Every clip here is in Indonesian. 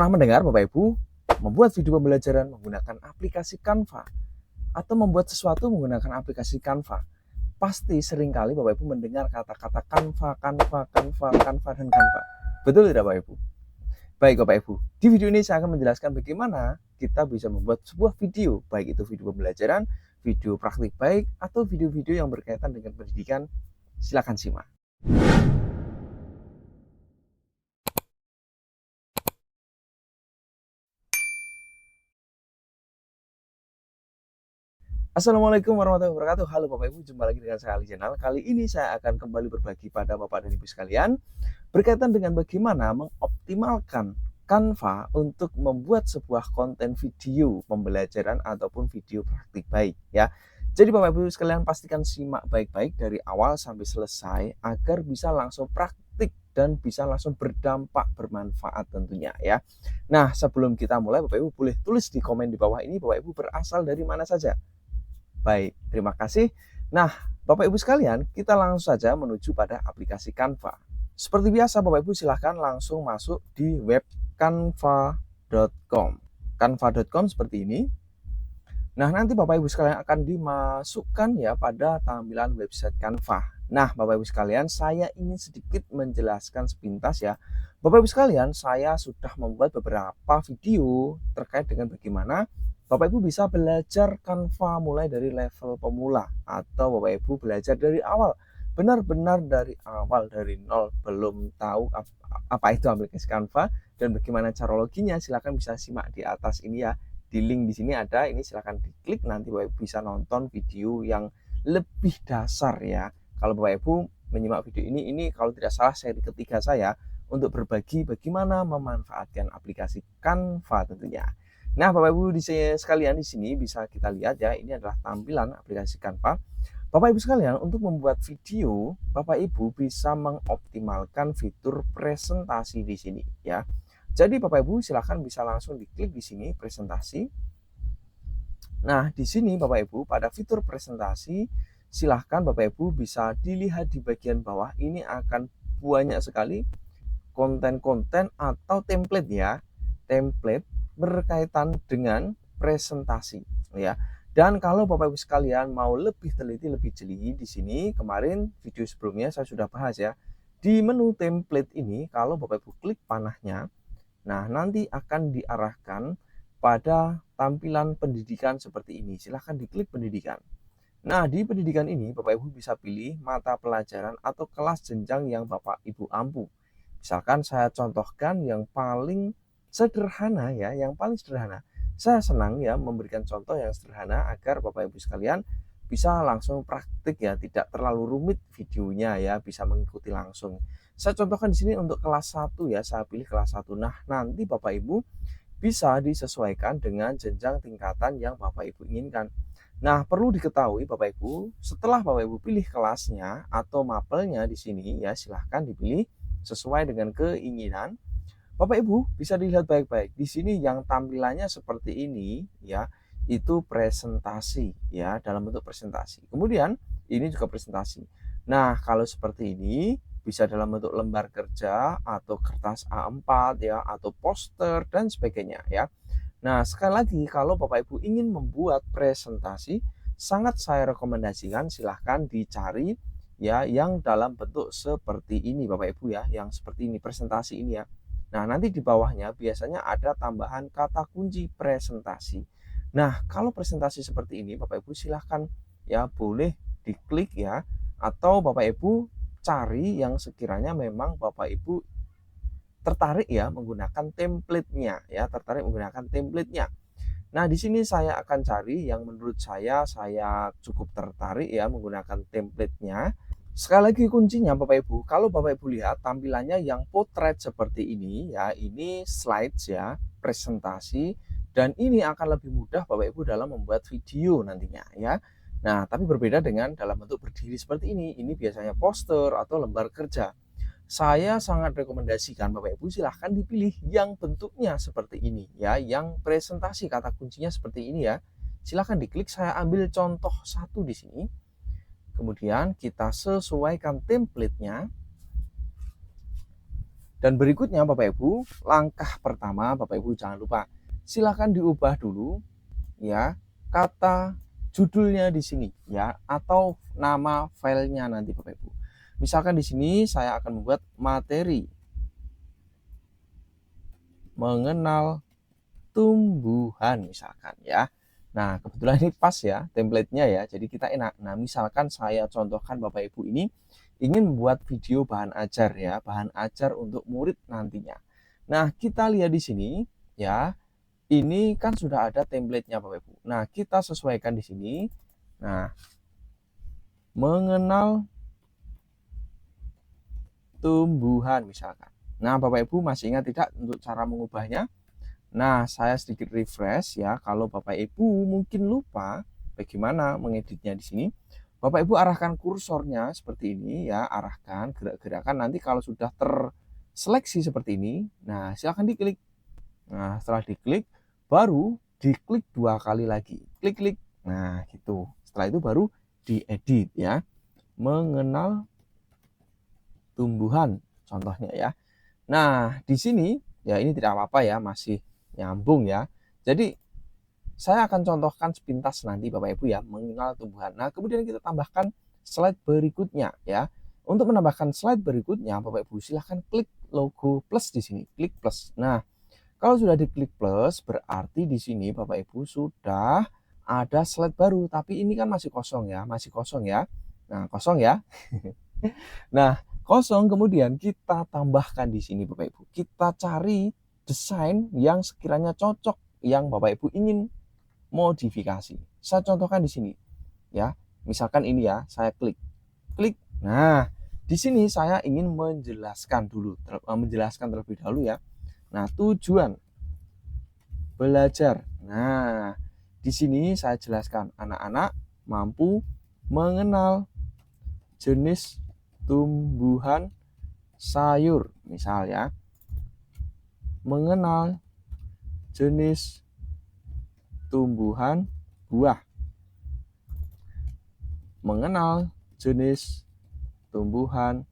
Pernah mendengar Bapak Ibu membuat video pembelajaran menggunakan aplikasi Canva atau membuat sesuatu menggunakan aplikasi Canva? Pasti seringkali Bapak Ibu mendengar kata-kata Canva, Canva, Canva, Canva, dan Canva. Betul tidak Bapak Ibu? Baik Bapak Ibu, di video ini saya akan menjelaskan bagaimana kita bisa membuat sebuah video, baik itu video pembelajaran, video praktik baik, atau video-video yang berkaitan dengan pendidikan. Silakan simak. Assalamualaikum warahmatullahi wabarakatuh. Halo Bapak Ibu, jumpa lagi dengan saya Ali Channel. Kali ini saya akan kembali berbagi pada Bapak dan Ibu sekalian berkaitan dengan bagaimana mengoptimalkan Canva untuk membuat sebuah konten video pembelajaran ataupun video praktik baik ya. Jadi Bapak Ibu sekalian pastikan simak baik-baik dari awal sampai selesai agar bisa langsung praktik dan bisa langsung berdampak bermanfaat tentunya ya. Nah, sebelum kita mulai Bapak Ibu boleh tulis di komen di bawah ini Bapak Ibu berasal dari mana saja. Baik, terima kasih. Nah, Bapak Ibu sekalian, kita langsung saja menuju pada aplikasi Canva. Seperti biasa, Bapak Ibu silahkan langsung masuk di web canva.com. Canva.com seperti ini. Nah, nanti Bapak Ibu sekalian akan dimasukkan ya pada tampilan website Canva. Nah, Bapak Ibu sekalian, saya ingin sedikit menjelaskan sepintas ya. Bapak Ibu sekalian, saya sudah membuat beberapa video terkait dengan bagaimana Bapak Ibu bisa belajar Canva mulai dari level pemula atau Bapak Ibu belajar dari awal, benar-benar dari awal, dari nol, belum tahu apa itu aplikasi Canva dan bagaimana cara loginnya. Silahkan bisa simak di atas ini ya, di link di sini ada, ini silahkan diklik, nanti Bapak Ibu bisa nonton video yang lebih dasar ya. Kalau Bapak Ibu menyimak video ini kalau tidak salah seri ketiga saya untuk berbagi bagaimana memanfaatkan aplikasi Canva tentunya. Nah, Bapak Ibu sekalian di sini bisa kita lihat ya, ini adalah tampilan aplikasi Canva. Bapak Ibu sekalian, untuk membuat video, Bapak Ibu bisa mengoptimalkan fitur presentasi di sini ya. Jadi Bapak Ibu silahkan bisa langsung diklik di sini presentasi. Nah, di sini Bapak Ibu pada fitur presentasi silahkan Bapak Ibu bisa dilihat di bagian bawah, ini akan banyak sekali konten-konten atau template ya. Template berkaitan dengan presentasi ya. Dan kalau Bapak Ibu sekalian mau lebih teliti, lebih jeli, di sini kemarin video sebelumnya saya sudah bahas ya. Di menu template ini kalau Bapak Ibu klik panahnya, nah nanti akan diarahkan pada tampilan pendidikan seperti ini. Silahkan diklik pendidikan. Nah, di pendidikan ini Bapak Ibu bisa pilih mata pelajaran atau kelas jenjang yang Bapak Ibu ampu. Misalkan saya contohkan yang paling sederhana ya, yang paling sederhana. Saya senang ya memberikan contoh yang sederhana agar Bapak Ibu sekalian bisa langsung praktik ya, tidak terlalu rumit videonya ya, bisa mengikuti langsung. Saya contohkan di sini untuk kelas 1 ya, saya pilih kelas 1. Nah, nanti Bapak Ibu bisa disesuaikan dengan jenjang tingkatan yang Bapak Ibu inginkan. Nah, perlu diketahui Bapak Ibu, setelah Bapak Ibu pilih kelasnya atau mapelnya di sini ya, silahkan dipilih sesuai dengan keinginan. Bapak Ibu bisa dilihat baik-baik. Di sini yang tampilannya seperti ini ya, itu presentasi ya, dalam bentuk presentasi. Kemudian ini juga presentasi. Nah, kalau seperti ini bisa dalam bentuk lembar kerja atau kertas A4 ya, atau poster dan sebagainya ya. Nah, sekali lagi kalau Bapak Ibu ingin membuat presentasi, sangat saya rekomendasikan silahkan dicari ya yang dalam bentuk seperti ini Bapak Ibu ya, yang seperti ini presentasi ini ya. Nah, nanti di bawahnya biasanya ada tambahan kata kunci presentasi. Nah, kalau presentasi seperti ini Bapak Ibu silahkan ya boleh diklik ya, atau Bapak Ibu cari yang sekiranya memang Bapak Ibu tertarik ya menggunakan template-nya ya, tertarik menggunakan template-nya. Nah, di sini saya akan cari yang menurut saya cukup tertarik ya menggunakan template-nya. Sekali lagi kuncinya Bapak Ibu, kalau Bapak Ibu lihat tampilannya yang potret seperti ini ya, ini slides ya, presentasi, dan ini akan lebih mudah Bapak Ibu dalam membuat video nantinya ya. Nah, tapi berbeda dengan dalam bentuk berdiri seperti ini biasanya poster atau lembar kerja. Saya sangat rekomendasikan Bapak Ibu silahkan dipilih yang bentuknya seperti ini ya, yang presentasi kata kuncinya seperti ini ya. Silahkan diklik, saya ambil contoh satu di sini. Kemudian kita sesuaikan template-nya. Dan berikutnya Bapak Ibu, langkah pertama Bapak Ibu jangan lupa silakan diubah dulu ya kata judulnya di sini ya atau nama filenya nanti Bapak Ibu. Misalkan di sini saya akan membuat materi mengenal tumbuhan misalkan ya. Nah, kebetulan ini pas ya template-nya ya. Jadi kita enak. Nah, misalkan saya contohkan Bapak Ibu ini ingin membuat video bahan ajar ya, bahan ajar untuk murid nantinya. Nah, kita lihat di sini ya. Ini kan sudah ada template-nya Bapak Ibu. Nah, kita sesuaikan di sini. Nah, mengenal tumbuhan misalkan. Nah, Bapak Ibu masih ingat tidak untuk cara mengubahnya? Nah, saya sedikit refresh ya. Kalau Bapak Ibu mungkin lupa bagaimana mengeditnya di sini, Bapak Ibu arahkan kursornya seperti ini ya, arahkan gerak-gerakan nanti kalau sudah terseleksi seperti ini. Nah, silakan diklik. Nah, setelah diklik baru diklik 2 kali lagi. Klik-klik. Nah, gitu. Setelah itu baru diedit ya. Mengenal tumbuhan contohnya ya. Nah, di sini ya ini tidak apa-apa ya, masih nyambung ya. Jadi saya akan contohkan sepintas nanti Bapak Ibu ya mengenal tumbuhan. Nah, kemudian kita tambahkan slide berikutnya ya. Untuk menambahkan slide berikutnya Bapak Ibu silahkan klik logo plus di sini, klik plus. Nah, kalau sudah diklik plus berarti di sini Bapak Ibu sudah ada slide baru, tapi ini kan masih kosong ya, masih kosong ya. Nah, kosong ya. Nah, kosong kemudian kita tambahkan di sini Bapak Ibu. Kita cari desain yang sekiranya cocok yang Bapak Ibu ingin modifikasi. Saya contohkan di sini ya. Misalkan ini ya, saya klik. Klik. Nah, di sini saya ingin menjelaskan terlebih dahulu ya. Nah, tujuan belajar. Nah, di sini saya jelaskan anak-anak mampu mengenal jenis tumbuhan sayur, misal ya. Mengenal jenis tumbuhan buah. Mengenal jenis tumbuhan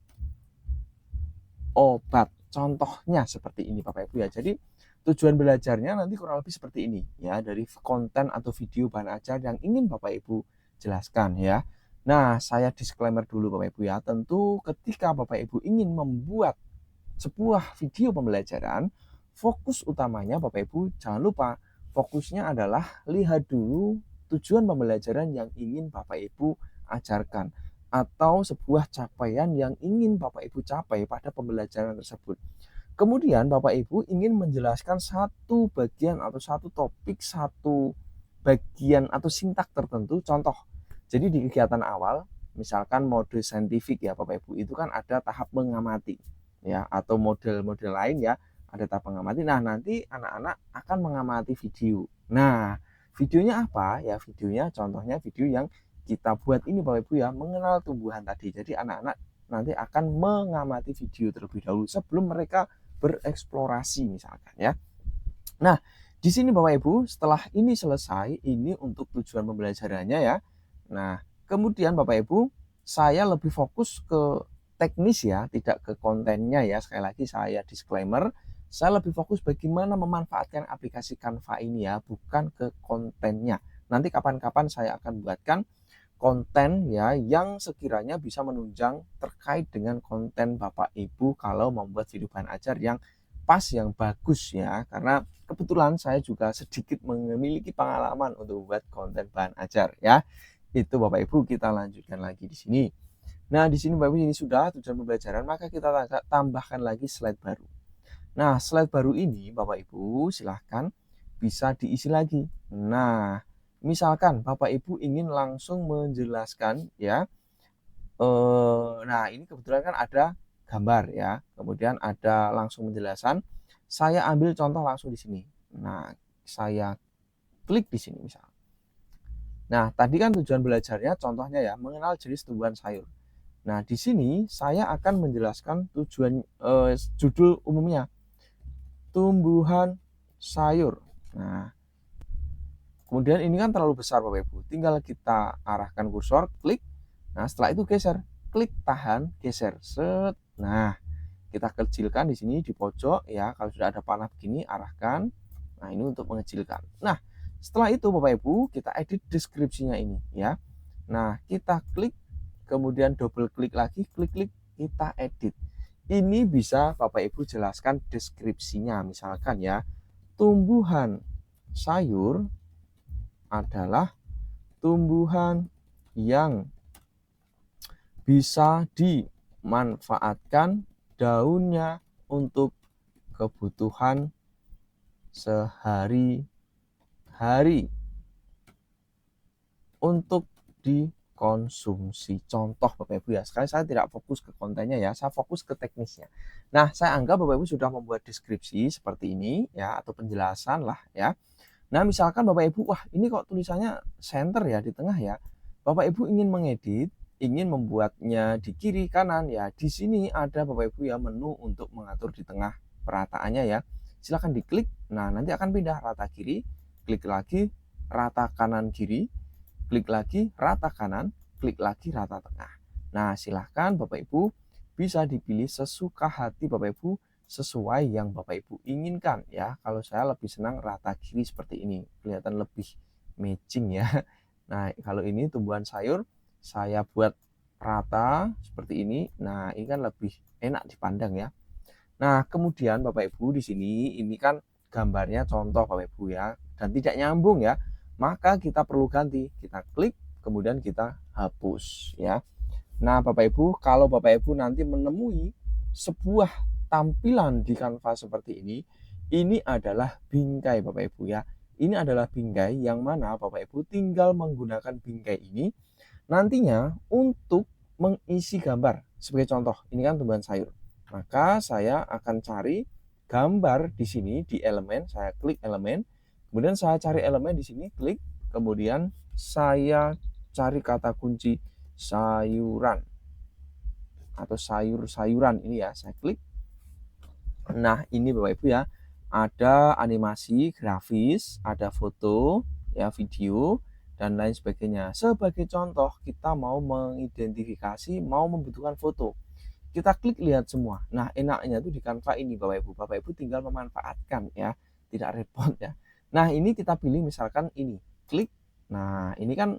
obat. Contohnya seperti ini Bapak Ibu ya. Jadi tujuan belajarnya nanti kurang lebih seperti ini ya, dari konten atau video bahan ajar yang ingin Bapak Ibu jelaskan ya. Nah, saya disclaimer dulu Bapak Ibu ya. Tentu ketika Bapak Ibu ingin membuat sebuah video pembelajaran, fokus utamanya Bapak Ibu jangan lupa fokusnya adalah lihat dulu tujuan pembelajaran yang ingin Bapak Ibu ajarkan atau sebuah capaian yang ingin Bapak Ibu capai pada pembelajaran tersebut. Kemudian Bapak Ibu ingin menjelaskan satu bagian atau satu topik, satu bagian atau sintak tertentu. Contoh, jadi di kegiatan awal, misalkan mode saintifik ya Bapak Ibu, itu kan ada tahap mengamati ya, atau model-model lain ya, ada tahap mengamati. Nah, nanti anak-anak akan mengamati video. Nah, videonya apa? Ya, videonya contohnya video yang kita buat ini Bapak Ibu ya, mengenal tumbuhan tadi. Jadi anak-anak nanti akan mengamati video terlebih dahulu sebelum mereka bereksplorasi misalkan ya. Nah, di sini Bapak Ibu, setelah ini selesai, ini untuk tujuan pembelajarannya ya. Nah, kemudian Bapak Ibu, saya lebih fokus ke teknis ya, tidak ke kontennya ya. Sekali lagi saya disclaimer, saya lebih fokus bagaimana memanfaatkan aplikasi Canva ini ya, bukan ke kontennya. Nanti kapan-kapan saya akan buatkan konten ya yang sekiranya bisa menunjang terkait dengan konten Bapak Ibu kalau membuat video bahan ajar yang pas, yang bagus ya. Karena kebetulan saya juga sedikit memiliki pengalaman untuk membuat konten bahan ajar ya. Itu Bapak Ibu, kita lanjutkan lagi di sini. Nah, di sini Bapak Ibu ini sudah tujuan pembelajaran, maka kita tambahkan lagi slide baru. Nah, slide baru ini Bapak Ibu silahkan bisa diisi lagi. Nah, misalkan Bapak Ibu ingin langsung menjelaskan ya, nah ini kebetulan kan ada gambar ya, kemudian ada langsung penjelasan. Saya ambil contoh langsung di sini. Nah, saya klik di sini misal. Nah, tadi kan tujuan belajarnya contohnya ya, mengenal jenis tumbuhan sayur. Nah, di sini saya akan menjelaskan tujuan judul umumnya, tumbuhan sayur. Nah, kemudian ini kan terlalu besar Bapak Ibu, tinggal kita arahkan kursor, klik. Nah, setelah itu geser, klik tahan, geser, set. Nah, Kita kecilkan di sini di pojok ya. Kalau sudah ada panah begini, arahkan. Nah, ini untuk mengecilkan. Nah, setelah itu Bapak Ibu, kita edit deskripsinya ini ya. Nah, kita klik, kemudian double klik lagi, klik, kita edit. Ini bisa Bapak Ibu jelaskan deskripsinya. Misalkan ya, tumbuhan sayur adalah tumbuhan yang bisa dimanfaatkan daunnya untuk kebutuhan sehari-hari untuk dikonsumsi. Contoh Bapak Ibu ya, sekali saya tidak fokus ke kontennya ya, saya fokus ke teknisnya. Nah, saya anggap Bapak Ibu sudah membuat deskripsi seperti ini ya, atau penjelasan lah ya. Nah, misalkan Bapak Ibu, wah ini kok tulisannya center ya di tengah ya. Bapak Ibu ingin mengedit, ingin membuatnya di kiri kanan ya. Di sini ada Bapak Ibu ya menu untuk mengatur di tengah perataannya ya. Silahkan diklik. Nah, nanti akan pindah rata kiri, klik lagi rata kanan kiri, klik lagi rata kanan, klik lagi rata tengah. Nah, silahkan Bapak Ibu bisa dipilih sesuka hati Bapak Ibu, sesuai yang Bapak Ibu inginkan ya. Kalau saya lebih senang rata kiri seperti ini, kelihatan lebih matching ya. Nah, kalau ini tumbuhan sayur saya buat rata seperti ini. Nah, ini kan lebih enak dipandang ya. Nah, kemudian Bapak Ibu di sini ini kan gambarnya contoh Bapak Ibu ya, dan tidak nyambung ya. Maka kita perlu ganti. Kita klik kemudian kita hapus ya. Nah, Bapak Ibu, kalau Bapak Ibu nanti menemui sebuah tampilan di Canva seperti ini adalah bingkai Bapak Ibu ya. Ini adalah bingkai yang mana Bapak Ibu tinggal menggunakan bingkai ini nantinya untuk mengisi gambar. Sebagai contoh, ini kan tumbuhan sayur. Maka saya akan cari gambar di sini di elemen, saya klik elemen, kemudian saya cari elemen di sini, klik, kemudian saya cari kata kunci sayuran atau sayur-sayuran ini ya, saya klik. Nah, ini Bapak Ibu ya, ada animasi grafis, ada foto ya, video dan lain sebagainya. Sebagai contoh, kita mau mengidentifikasi, mau membutuhkan foto. Kita klik lihat semua. Nah, enaknya tuh di Canva ini Bapak Ibu. Bapak Ibu tinggal memanfaatkan ya, tidak repot ya. Nah, ini kita pilih misalkan ini, klik. Nah, ini kan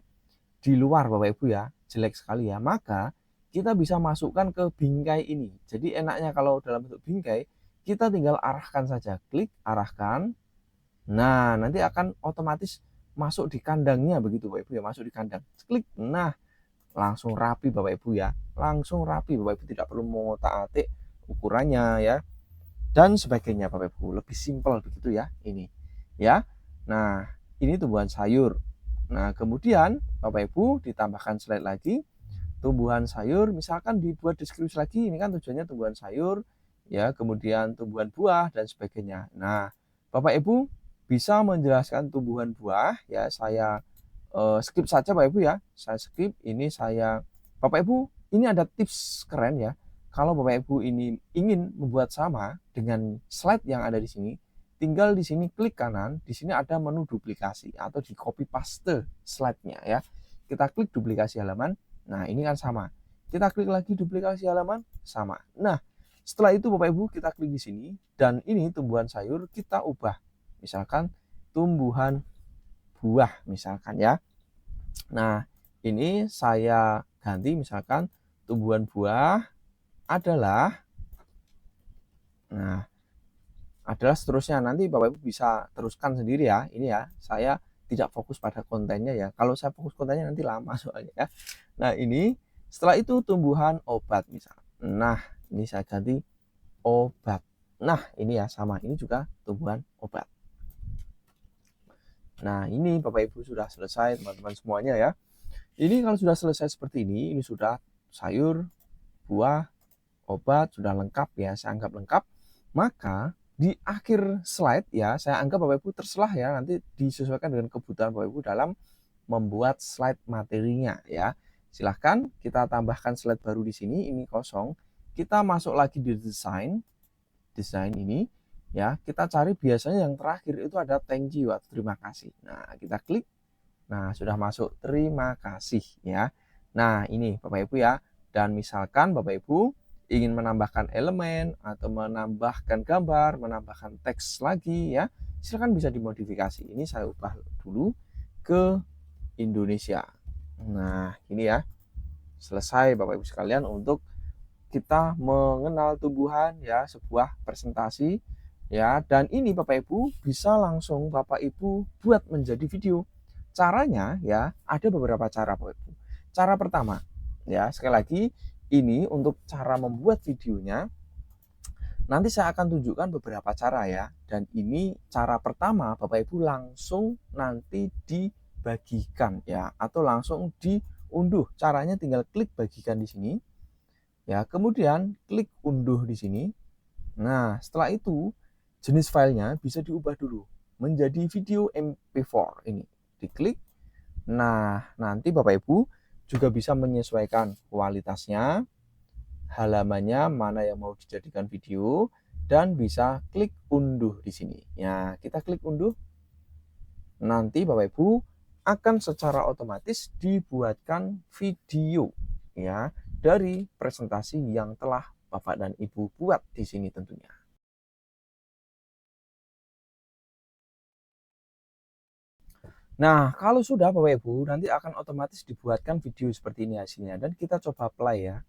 di luar Bapak Ibu ya, jelek sekali ya. Maka kita bisa masukkan ke bingkai ini. Jadi enaknya kalau dalam bentuk bingkai, kita tinggal arahkan saja, klik, arahkan. Nah, nanti akan otomatis masuk di kandangnya begitu Bapak Ibu ya, masuk di kandang. Klik. Nah, langsung rapi Bapak Ibu ya. Langsung rapi Bapak Ibu, tidak perlu mengotak-atik ukurannya ya. Dan sebagainya Bapak Ibu, lebih simpel begitu ya ini. Ya. Nah, ini tumbuhan sayur. Nah, kemudian Bapak Ibu ditambahkan slide lagi, tumbuhan sayur, misalkan dibuat deskripsi lagi, ini kan tujuannya tumbuhan sayur, ya, kemudian tumbuhan buah dan sebagainya. Nah, Bapak Ibu bisa menjelaskan tumbuhan buah, ya, saya skip saja Bapak Ibu ya, saya skip, ini saya, Bapak Ibu, ini ada tips keren ya, kalau Bapak Ibu ini ingin membuat sama dengan slide yang ada di sini, tinggal di sini klik kanan, di sini ada menu duplikasi atau di copy paste slide-nya ya. Kita klik duplikasi halaman. Nah, ini kan sama. Kita klik lagi duplikasi halaman, sama. Nah, setelah itu Bapak Ibu kita klik di sini dan ini tumbuhan sayur kita ubah. Misalkan tumbuhan buah misalkan ya. Nah, ini saya ganti misalkan tumbuhan buah adalah, nah, adalah seterusnya. Nanti Bapak Ibu bisa teruskan sendiri ya. Ini ya, saya tidak fokus pada kontennya ya. Kalau saya fokus kontennya nanti lama soalnya ya. Nah, ini setelah itu tumbuhan obat misal. Nah, ini saya ganti obat. Nah, ini ya sama. Ini juga tumbuhan obat. Nah, ini Bapak Ibu sudah selesai teman-teman semuanya ya. Ini kalau sudah selesai seperti ini sudah sayur, buah, obat, sudah lengkap ya. Saya anggap lengkap. Maka di akhir slide ya, saya anggap Bapak Ibu terserah ya, nanti disesuaikan dengan kebutuhan Bapak Ibu dalam membuat slide materinya ya. Silahkan kita tambahkan slide baru di sini, ini kosong. Kita masuk lagi di desain ini ya. Kita cari biasanya yang terakhir itu ada thank you atau terima kasih. Nah, kita klik. Nah, sudah masuk terima kasih ya. Nah, ini Bapak Ibu ya. Dan misalkan Bapak Ibu ingin menambahkan elemen atau menambahkan gambar, menambahkan teks lagi ya, silakan bisa dimodifikasi. Ini saya ubah dulu ke Indonesia. Nah, ini ya. Selesai Bapak Ibu sekalian untuk kita mengenal tumbuhan ya, sebuah presentasi ya, dan ini Bapak Ibu bisa langsung Bapak Ibu buat menjadi video. Caranya ya, ada beberapa cara Bapak Ibu. Cara pertama ya, sekali lagi ini untuk cara membuat videonya. Nanti saya akan tunjukkan beberapa cara ya. Dan ini cara pertama Bapak Ibu langsung nanti dibagikan ya, atau langsung diunduh. Caranya tinggal klik bagikan di sini. Ya, kemudian klik unduh di sini. Nah, setelah itu jenis filenya bisa diubah dulu menjadi video MP4 ini. Diklik. Nah, nanti Bapak Ibu juga bisa menyesuaikan kualitasnya, halamannya mana yang mau dijadikan video, dan bisa klik unduh di sini. Ya, kita klik unduh. Nanti Bapak Ibu akan secara otomatis dibuatkan video ya dari presentasi yang telah Bapak dan Ibu buat di sini tentunya. Nah, kalau sudah Bapak Ibu, nanti akan otomatis dibuatkan video seperti ini hasilnya, dan kita coba play ya.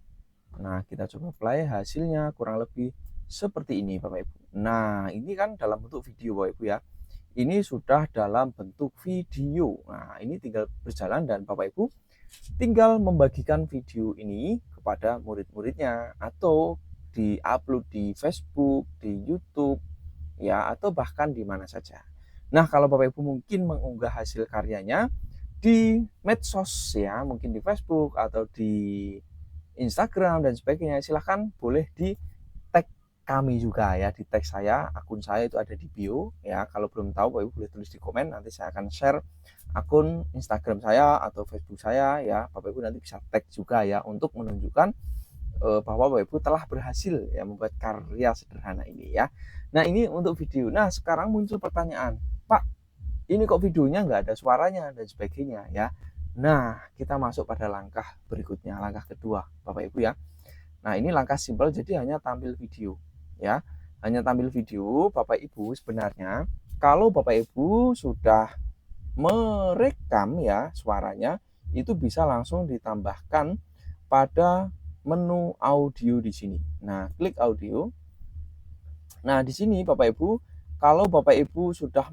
Nah, kita coba play, hasilnya kurang lebih seperti ini Bapak Ibu. Nah, ini kan dalam bentuk video Bapak Ibu ya. Ini sudah dalam bentuk video. Nah, ini tinggal berjalan dan Bapak Ibu tinggal membagikan video ini kepada murid-muridnya, atau di-upload di Facebook, di YouTube ya, atau bahkan di mana saja. Nah, kalau Bapak Ibu mungkin mengunggah hasil karyanya di medsos ya, mungkin di Facebook atau di Instagram dan sebagainya, silahkan boleh di tag kami juga ya, di tag saya, akun saya itu ada di bio ya. Kalau belum tahu Bapak Ibu boleh tulis di komen, nanti saya akan share akun Instagram saya atau Facebook saya ya. Bapak Ibu nanti bisa tag juga ya, untuk menunjukkan bahwa Bapak Ibu telah berhasil ya membuat karya sederhana ini ya. Nah, ini untuk video. Nah, sekarang muncul pertanyaan, Pak, ini kok videonya nggak ada suaranya dan sebagainya ya. Nah, kita masuk pada langkah berikutnya, langkah kedua Bapak Ibu ya. Nah, ini langkah simpel, jadi hanya tampil video ya. Hanya tampil video. Bapak Ibu sebenarnya kalau Bapak Ibu sudah merekam ya suaranya, itu bisa langsung ditambahkan pada menu audio di sini. Nah, klik audio. Nah, di sini Bapak Ibu, kalau Bapak Ibu sudah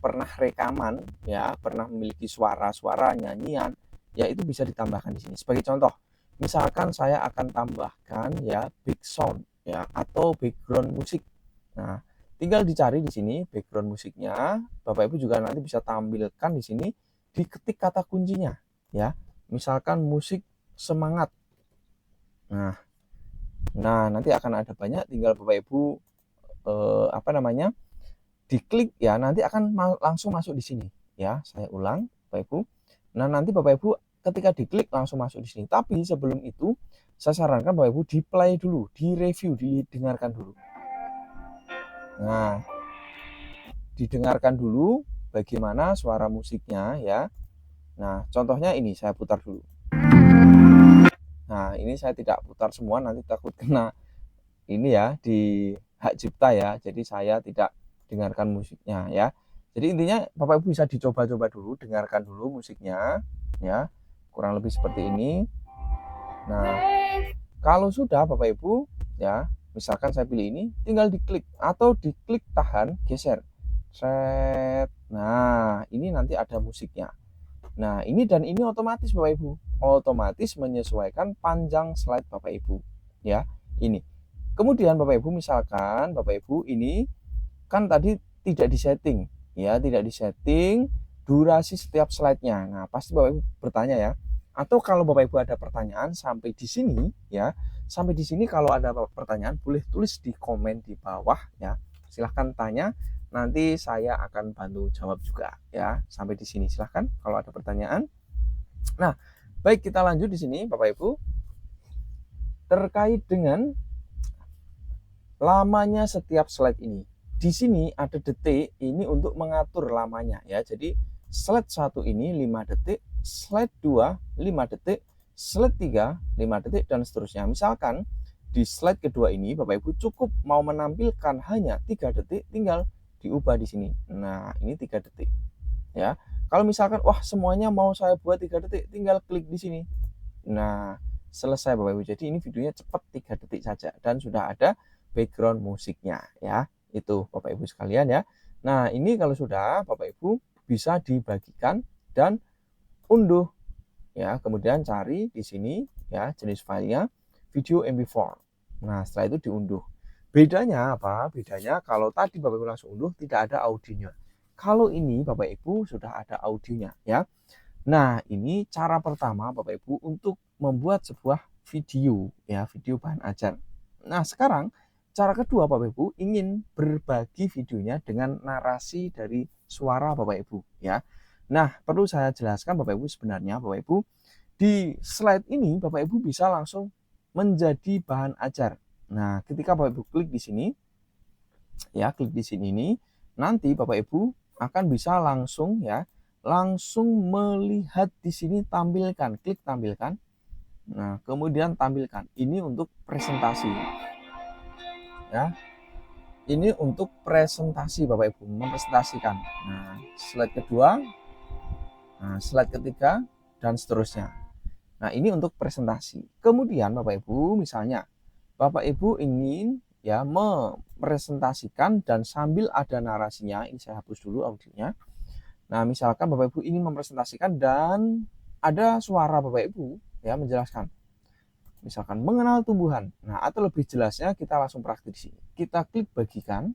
pernah rekaman ya, pernah memiliki suara-suara nyanyian, ya itu bisa ditambahkan di sini. Sebagai contoh, misalkan saya akan tambahkan ya big sound ya, atau background musik. Nah, tinggal dicari di sini background musiknya. Bapak Ibu juga nanti bisa tampilkan di sini, diketik kata kuncinya ya. Misalkan musik semangat. Nah, nanti akan ada banyak, tinggal Bapak Ibu diklik ya, nanti akan langsung masuk di sini ya. Saya ulang Bapak Ibu. Nah, nanti Bapak Ibu ketika diklik langsung masuk di sini. Tapi sebelum itu saya sarankan Bapak Ibu di play dulu, di review, didengarkan dulu. Nah, didengarkan dulu bagaimana suara musiknya ya. Nah, contohnya ini saya putar dulu. Nah, ini saya tidak putar semua, nanti takut kena ini ya, di hak cipta ya. Jadi saya tidak dengarkan musiknya ya. Jadi intinya Bapak Ibu bisa dicoba-coba dulu, dengarkan dulu musiknya ya. Kurang lebih seperti ini. Nah, kalau sudah Bapak Ibu ya, misalkan saya pilih ini, tinggal diklik atau diklik tahan, geser. Set. Nah, ini nanti ada musiknya. Nah, ini dan ini otomatis Bapak Ibu, otomatis menyesuaikan panjang slide Bapak Ibu ya. Ini. Kemudian Bapak Ibu, misalkan Bapak Ibu ini kan tadi tidak disetting ya, tidak disetting durasi setiap slide-nya. Nah, pasti Bapak Ibu bertanya ya. Atau kalau Bapak Ibu ada pertanyaan sampai di sini ya, sampai di sini kalau ada pertanyaan boleh tulis di komen di bawah ya. Silahkan tanya, nanti saya akan bantu jawab juga ya. Sampai di sini silahkan kalau ada pertanyaan. Nah, baik, kita lanjut di sini Bapak Ibu. Terkait dengan lamanya setiap slide ini. Di sini ada detik, ini untuk mengatur lamanya ya. Jadi slide 1 ini 5 detik, slide 2 5 detik, slide 3 5 detik, dan seterusnya. Misalkan di slide kedua ini Bapak Ibu cukup mau menampilkan hanya 3 detik, tinggal diubah di sini. Nah, ini 3 detik ya. Kalau misalkan wah semuanya mau saya buat 3 detik, tinggal klik di sini. Nah, selesai Bapak Ibu. Jadi ini videonya cepat 3 detik saja dan sudah ada background musiknya ya. Itu Bapak Ibu sekalian ya. Nah, ini kalau sudah Bapak Ibu bisa dibagikan dan unduh ya. Kemudian cari di sini ya jenis filenya video MP4. Nah, setelah itu diunduh. Bedanya apa? Bedanya kalau tadi Bapak Ibu langsung unduh tidak ada audionya. Kalau ini Bapak Ibu sudah ada audionya ya. Nah, ini cara pertama Bapak Ibu untuk membuat sebuah video ya, video bahan ajar. Nah, sekarang cara kedua Bapak Ibu ingin berbagi videonya dengan narasi dari suara Bapak Ibu ya. Nah, perlu saya jelaskan Bapak Ibu sebenarnya Bapak Ibu di slide ini Bapak Ibu bisa langsung menjadi bahan ajar. Nah, ketika Bapak Ibu klik di sini ya, klik di sini ini nanti Bapak Ibu akan bisa langsung ya, langsung melihat di sini tampilkan, klik tampilkan. Nah, kemudian tampilkan. Ini untuk presentasi. Ya. Ini untuk presentasi Bapak Ibu, mempresentasikan. Nah, slide kedua, nah, slide ketiga dan seterusnya. Nah, ini untuk presentasi. Kemudian Bapak Ibu, misalnya Bapak Ibu ingin ya mempresentasikan dan sambil ada narasinya, ini saya hapus dulu audionya. Nah, misalkan Bapak Ibu ingin mempresentasikan dan ada suara Bapak Ibu ya menjelaskan. Misalkan mengenal tumbuhan. Nah, atau lebih jelasnya kita langsung praktik di sini. Kita klik bagikan.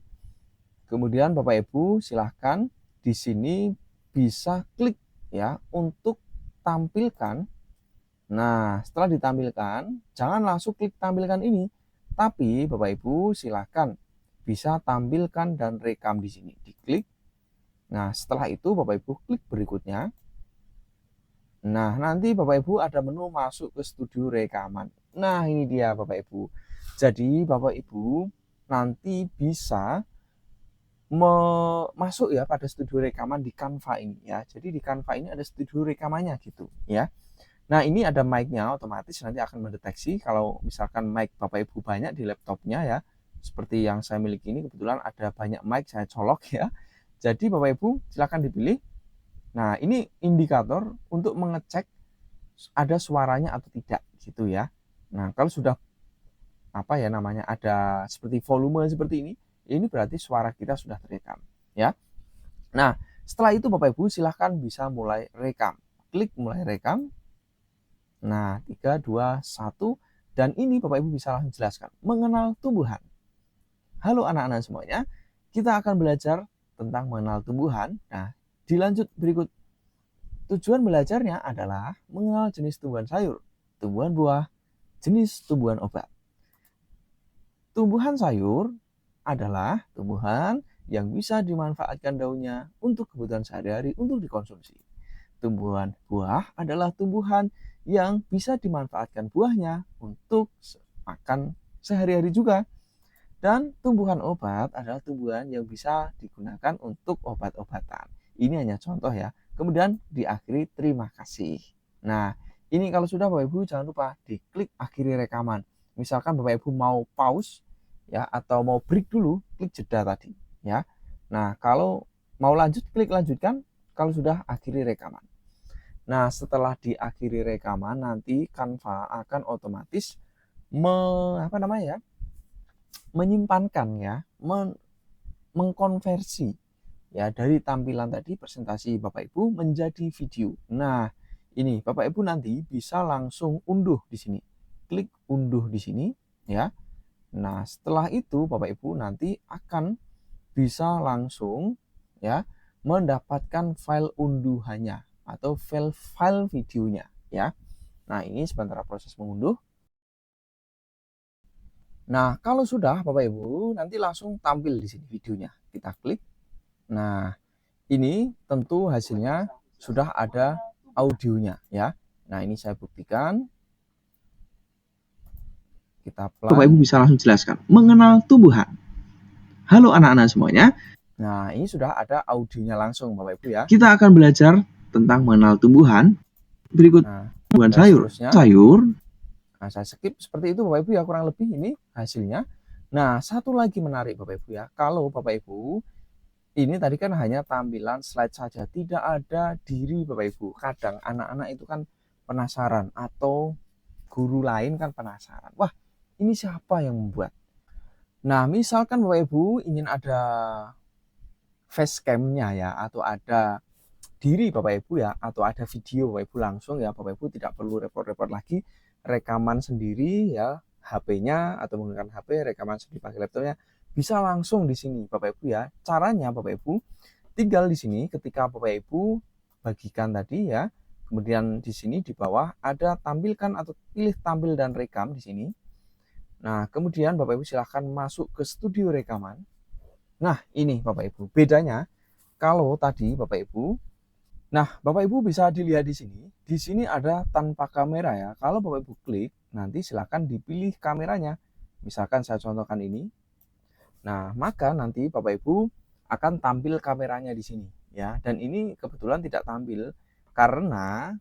Kemudian Bapak Ibu silahkan di sini bisa klik ya untuk tampilkan. Nah, setelah ditampilkan, jangan langsung klik tampilkan ini. Tapi Bapak Ibu silahkan bisa tampilkan dan rekam di sini. Diklik. Nah, setelah itu Bapak Ibu klik berikutnya. Nah, nanti Bapak Ibu ada menu masuk ke studio rekaman. Nah, ini dia Bapak Ibu. Jadi Bapak Ibu nanti bisa masuk ya pada studio rekaman di Canva ini ya. Jadi di Canva ini ada studio rekamannya gitu ya. Nah, ini ada mic-nya, otomatis nanti akan mendeteksi kalau misalkan mic Bapak Ibu banyak di laptopnya ya. Seperti yang saya miliki ini kebetulan ada banyak mic saya colok ya. Jadi Bapak Ibu silakan dipilih. Nah, ini indikator untuk mengecek ada suaranya atau tidak gitu ya. Nah, kalau sudah apa ya namanya ada seperti volume seperti ini berarti suara kita sudah terekam ya. Nah, setelah itu Bapak Ibu silahkan bisa mulai rekam. Klik mulai rekam. Nah, 3, 2, 1. Dan ini Bapak Ibu bisa langsung jelaskan. Mengenal tumbuhan. Halo anak-anak semuanya. Kita akan belajar tentang mengenal tumbuhan. Nah, dilanjut berikut. Tujuan belajarnya adalah mengenal jenis tumbuhan sayur, tumbuhan buah, jenis tumbuhan obat. Tumbuhan sayur adalah tumbuhan yang bisa dimanfaatkan daunnya untuk kebutuhan sehari-hari untuk dikonsumsi. Tumbuhan buah adalah tumbuhan yang bisa dimanfaatkan buahnya untuk makan sehari-hari juga. Dan tumbuhan obat adalah tumbuhan yang bisa digunakan untuk obat-obatan. Ini hanya contoh ya. Kemudian diakhiri terima kasih. Nah, ini kalau sudah Bapak Ibu jangan lupa diklik akhiri rekaman. Misalkan Bapak Ibu mau pause ya atau mau break dulu, klik jeda tadi ya. Nah, kalau mau lanjut klik lanjutkan, kalau sudah akhiri rekaman. Nah, setelah diakhiri rekaman nanti Canva akan otomatis menyimpankan ya, mengkonversi ya dari tampilan tadi presentasi Bapak Ibu menjadi video. Nah, ini Bapak Ibu nanti bisa langsung unduh di sini. Klik unduh di sini ya. Nah, setelah itu Bapak Ibu nanti akan bisa langsung ya mendapatkan file unduhannya atau file videonya ya. Nah, ini sebentar proses mengunduh. Nah, kalau sudah Bapak Ibu nanti langsung tampil di sini videonya. Kita klik. Nah, ini tentu hasilnya sudah ada audionya ya. Nah, ini saya buktikan. Kita play. Bapak Ibu bisa langsung jelaskan. Mengenal tumbuhan. Halo anak-anak semuanya. Nah, ini sudah ada audionya langsung Bapak Ibu ya. Kita akan belajar tentang mengenal tumbuhan. Berikut tumbuhan sayur. Nah, saya skip seperti itu Bapak Ibu ya, kurang lebih ini hasilnya. Nah, satu lagi menarik Bapak Ibu ya, kalau Bapak Ibu ini tadi kan hanya tampilan slide saja, tidak ada diri Bapak Ibu. Kadang anak-anak itu kan penasaran atau guru lain kan penasaran. Wah, ini siapa yang membuat? Nah, misalkan Bapak Ibu ingin ada facecam-nya ya, atau ada diri Bapak Ibu ya, atau ada video Bapak Ibu langsung ya, Bapak Ibu tidak perlu repot-repot lagi rekaman sendiri ya, HP-nya atau menggunakan HP, rekaman sendiri pakai laptopnya, bisa langsung di sini Bapak Ibu ya. Caranya Bapak Ibu tinggal di sini ketika Bapak Ibu bagikan tadi ya, kemudian di sini di bawah ada tampilkan atau pilih tampil dan rekam di sini. Nah, kemudian Bapak Ibu silahkan masuk ke studio rekaman. Nah, ini Bapak Ibu, bedanya kalau tadi Bapak Ibu, nah Bapak Ibu bisa dilihat di sini. Di sini ada tanpa kamera ya. Kalau Bapak Ibu klik, nanti silahkan dipilih kameranya. Misalkan saya contohkan ini. Nah, maka nanti Bapak Ibu akan tampil kameranya di sini ya. Dan ini kebetulan tidak tampil karena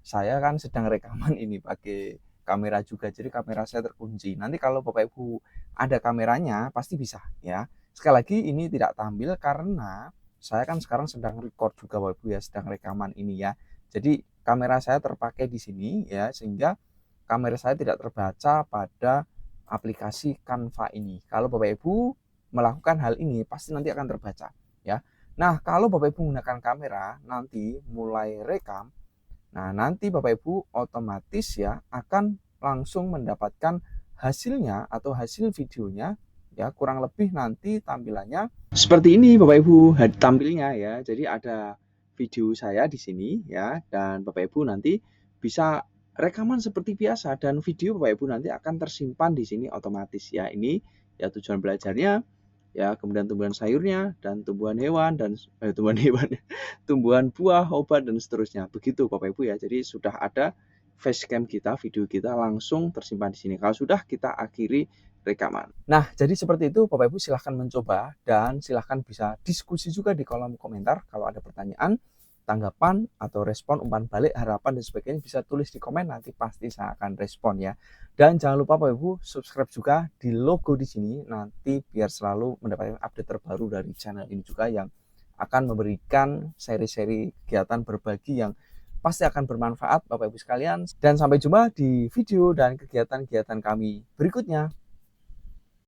saya kan sedang rekaman ini pakai kamera juga. Jadi kamera saya terkunci. Nanti kalau Bapak Ibu ada kameranya pasti bisa ya. Sekali lagi ini tidak tampil karena saya kan sekarang sedang record juga Bapak Ibu ya, sedang rekaman ini ya. Jadi kamera saya terpakai di sini ya, sehingga kamera saya tidak terbaca pada aplikasi Canva ini. Kalau Bapak Ibu melakukan hal ini pasti nanti akan terbaca ya. Nah, kalau Bapak Ibu menggunakan kamera nanti mulai rekam, nah nanti Bapak Ibu otomatis ya akan langsung mendapatkan hasilnya atau hasil videonya ya, kurang lebih nanti tampilannya seperti ini Bapak Ibu tampilnya ya. Jadi ada video saya di sini ya, dan Bapak Ibu nanti bisa rekaman seperti biasa dan video Bapak Ibu nanti akan tersimpan di sini otomatis ya. Ini ya tujuan belajarnya ya, kemudian tumbuhan sayurnya dan tumbuhan hewan dan tumbuhan hewan, tumbuhan buah, obat dan seterusnya. Begitu Bapak Ibu ya. Jadi sudah ada facecam kita, video kita langsung tersimpan di sini. Kalau sudah, kita akhiri rekaman. Nah, jadi seperti itu Bapak Ibu, silahkan mencoba dan silahkan bisa diskusi juga di kolom komentar. Kalau ada pertanyaan, tanggapan atau respon, umpan balik, harapan dan sebagainya, bisa tulis di komen, nanti pasti saya akan respon ya. Dan jangan lupa Bapak Ibu subscribe juga di logo di sini, nanti biar selalu mendapatkan update terbaru dari channel ini juga yang akan memberikan seri-seri kegiatan berbagi yang pasti akan bermanfaat Bapak Ibu sekalian. Dan sampai jumpa di video dan kegiatan-kegiatan kami berikutnya.